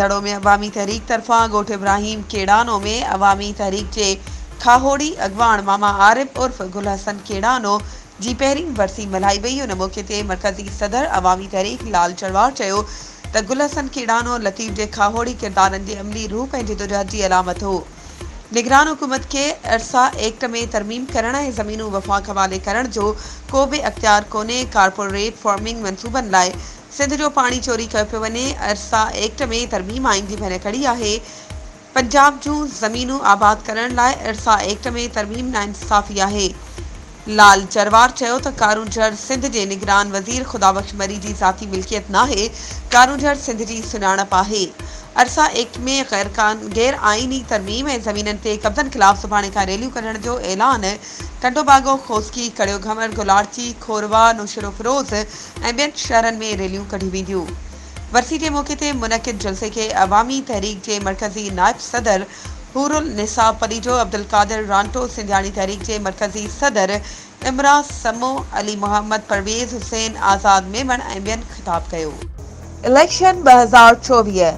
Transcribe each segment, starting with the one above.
धड़ो में अवामी तहरीक तरफ़ां ॻोठ इब्राहिम केड़ानो में अवामी तहरीक जे खाहोड़ी अॻवान मामा आरिफ उर्फ गुल हसन केड़ानो जी पहिरीं वरसी मल्हाई वई। उन मौक़े ते मरकज़ी सदर अवामी तहरीक लाल चरवार चयो त गुल हसन केड़ानो लतीफ़ जे खाहोड़ी किरदारनि जे अमली रूह ऐं जिदोजहद जी अलामत हो। निगरान हुकूमत के अरसा एक्ट में तरमीम करण ऐं ज़मीनूं वफ़ाक़ हवाले करण जो को बि अख्तियार कोन्हे। कारपोरेट फार्मिंग मनसूबनि लाइ सिंध जो पाणी चोरी कयो पियो वञे। अरसा एक्ट में तरमीम आइन जी भञकड़ी आहे। पंजाब जूं ज़मीनूं आबाद करण लाइ अरसा एक्ट में तरमीम नाइंसाफ़ी आहे। लाल चरवार चयो त कारूंझर सिंध जे निगरान वज़ीर खुदाबख्श मरी जी ज़ाती मिल्कियत नाहे, कारूंझर सिंध जी सुञाणप आहे। अरसा एक्ट में गैर आइनी तरमीम ऐं ज़मीननि ते कब्ज़नि ख़िलाफ़ सुभाणे खां रैलियूं कढण जो ऐलान। टंडोबागो, खोस्की, कड़ियो घमर, गुलारची, खोरवा, नुशरो फिरोज़ ऐं ॿियनि शहरनि में रैलियूं कढियूं वेंदियूं। वरसी जे मौक़े ते मुनक़िद जलसे खे अवामी तहरीक जे मरकज़ी नायब सदर हूरुल निसा परीजो, अब्दुल कादिर रांटो, सिंधियाणी तहरीक जे मरकज़ी सदर इमरा समो, अली मोहम्मद, परवेज़ हुसैन आज़ाद मेमण ऐं ॿियनि ख़िताब कयो। इलेक्शन 2024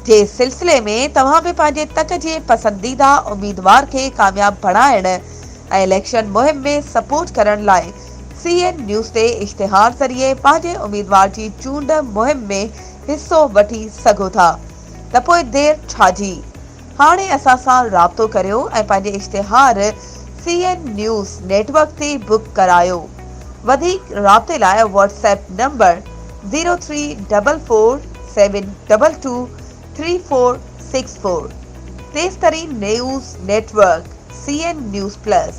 जे सिलसिले में तव्हां बि पंहिंजे तक जे पसंदीदा उम्मीदवार खे कामयाब बणाइण ऐं इलेक्शन मुहिम में सपोर्ट करण लाइ CN न्यूज़ ते इश्तिहार ज़रिए पंहिंजे उम्मीदवार जी चूंड मुहिम में हिस्सो वठी सघो था। त पोइ देर छाजी, हाणे असां सां राब्तो करियो ऐं पंहिंजे इश्तिहार CN न्यूज़ नेटवर्क ते बुक करायो। वधीक राब्ते लाइ WhatsApp नंबर 03447223464। तेज़ तरीन news network CN news plus.